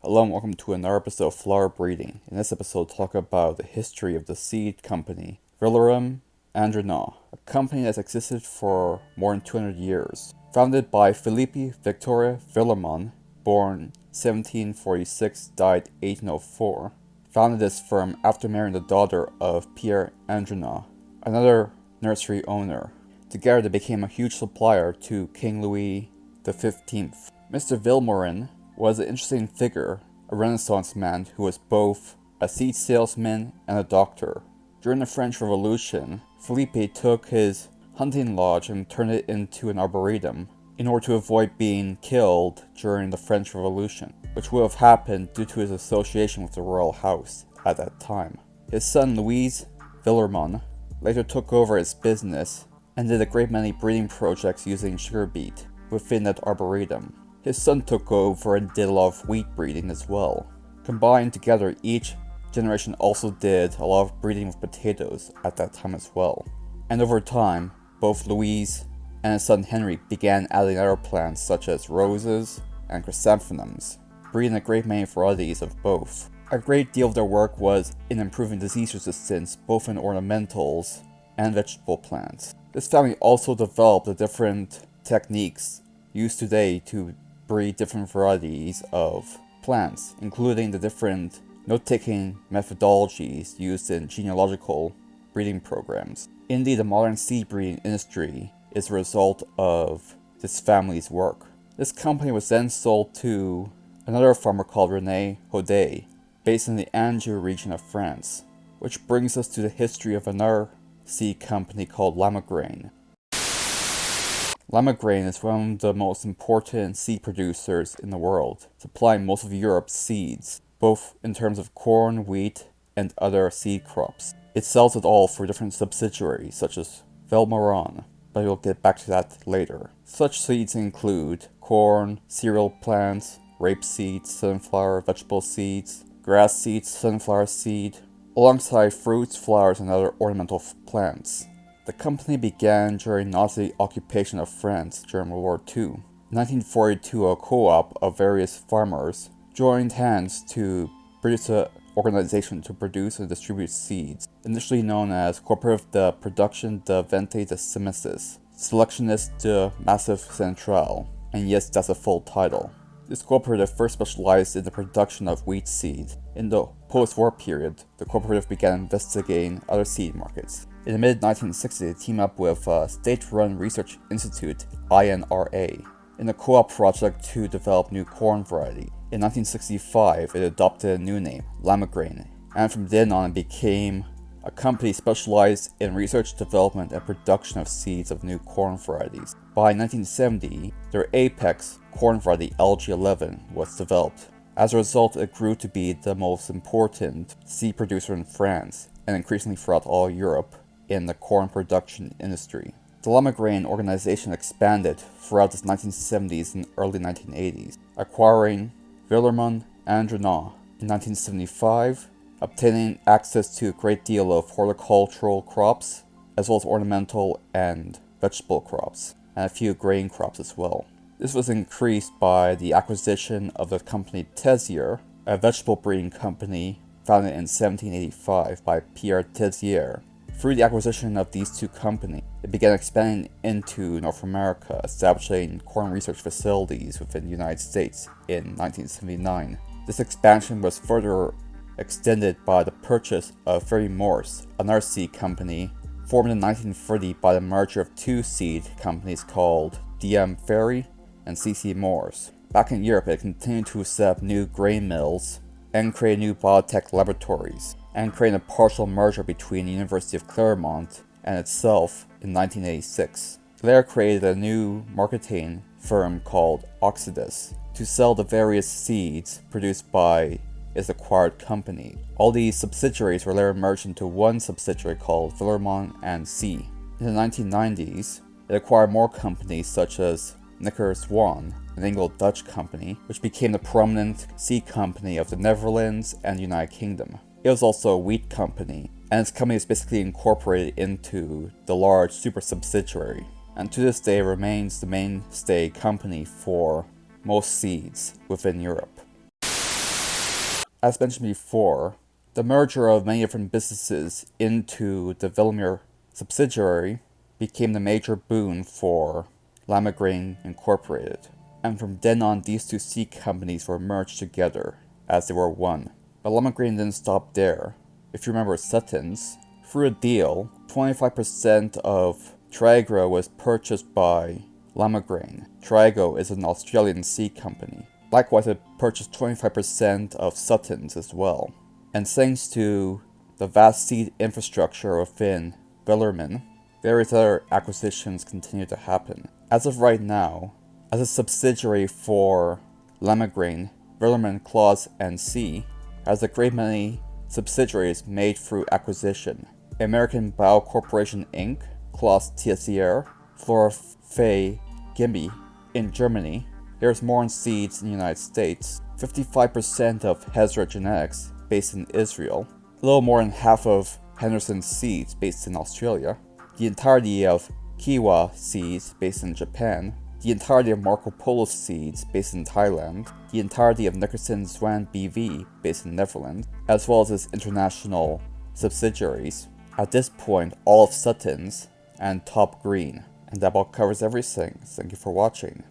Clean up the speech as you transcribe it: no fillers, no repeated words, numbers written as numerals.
Hello and welcome to another episode of Flower Breeding. In this episode, we'll talk about the history of the seed company, Vilmorin and Renault, a company that's existed for more than 200 years. Founded by Philippe Victoire Vilmorin, born 1746, died 1804. Founded this firm after marrying the daughter of Pierre and Renault, another nursery owner. Together they became a huge supplier to King Louis XV. Mr. Vilmorin was an interesting figure, a Renaissance man who was both a seed salesman and a doctor. During the French Revolution, Philippe took his hunting lodge and turned it into an arboretum in order to avoid being killed during the French Revolution, which would have happened due to his association with the royal house at that time. His son Louis Vilmorin later took over his business and did a great many breeding projects using sugar beet within that arboretum. His son took over and did a lot of wheat breeding as well. Combined together, each generation also did a lot of breeding with potatoes at that time as well. And over time, both Louis and his son Henry began adding other plants such as roses and chrysanthemums, breeding a great many varieties of both. A great deal of their work was in improving disease resistance both in ornamentals and vegetable plants. This family also developed the different techniques used today to breed different varieties of plants, including the different note-taking methodologies used in genealogical breeding programs. Indeed, the modern seed breeding industry is a result of this family's work. This company was then sold to another farmer called René Houdet, based in the Anjou region of France, which brings us to the history of another seed company called Limagrain. Limagrain is one of the most important seed producers in the world, supplying most of Europe's seeds, both in terms of corn, wheat, and other seed crops. It sells it all for different subsidiaries, such as Vilmorin, but we'll get back to that later. Such seeds include corn, cereal plants, rapeseed, sunflower, vegetable seeds, grass seeds, sunflower seed, alongside fruits, flowers, and other ornamental plants. The company began during Nazi occupation of France during World War II. In 1942, a co-op of various farmers joined hands to produce an organization to produce and distribute seeds, initially known as Coopérative de Production de Vente de Semences, Selectionniste de Massif Central, and yes, that's a full title. This cooperative first specialized in the production of wheat seed. In the post-war period, the cooperative began investigating other seed markets. In the mid-1960s, they teamed up with state-run research institute, INRA, in a co-op project to develop new corn variety. In 1965, it adopted a new name, Limagrain, and from then on it became a company specialized in research, development, and production of seeds of new corn varieties. By 1970, their apex corn variety LG11 was developed. As a result, it grew to be the most important seed producer in France, and increasingly throughout all Europe, in the corn production industry. The Limagrain organization expanded throughout the 1970s and early 1980s, acquiring Vilmorin and Renault in 1975, obtaining access to a great deal of horticultural crops, as well as ornamental and vegetable crops, and a few grain crops as well. This was increased by the acquisition of the company Tezier, a vegetable breeding company founded in 1785 by Pierre Tezier. Through the acquisition of these two companies, it began expanding into North America, establishing corn research facilities within the United States in 1979. This expansion was further extended by the purchase of Ferry Morse, another seed company formed in 1930 by the merger of two seed companies called DM Ferry and CC Morse. Back in Europe, it continued to set up new grain mills and create new biotech laboratories, and create a partial merger between the University of Claremont and itself in 1986. Claire created a new marketing firm called Oxidus to sell the various seeds produced by its acquired company. All these subsidiaries were later merged into one subsidiary called Vilmorin and C. In the 1990s, it acquired more companies such as Nicker Swan, an Anglo-Dutch company, which became the prominent seed company of the Netherlands and the United Kingdom. It was also a wheat company, and its company is basically incorporated into the large super subsidiary, and to this day remains the mainstay company for most seeds within Europe. As mentioned before, the merger of many different businesses into the Vilmorin subsidiary became the major boon for Limagrain Incorporated. And from then on, these two seed companies were merged together as they were one. But Limagrain didn't stop there. If you remember Sutton's, through a deal, 25% of Trago was purchased by Limagrain. Trago is an Australian seed company. Likewise, it purchased 25% of Sutton's as well. And thanks to the vast seed infrastructure within Vilmorin, various other acquisitions continue to happen. As of right now, as a subsidiary for Limagrain, Vilmorin Clause NC has a great many subsidiaries made through acquisition. American Bio Corporation Inc., Clause TSER, Florafay Gimby in Germany. There's Morin Seeds in the United States, 55% of Hezra Genetics based in Israel, a little more than half of Henderson Seeds based in Australia, the entirety of Kiwa Seeds based in Japan, the entirety of Marco Polo Seeds based in Thailand, the entirety of Nickerson Zwan BV based in Netherlands, as well as its international subsidiaries. At this point, all of Sutton's and Top Green. And that about covers everything. Thank you for watching.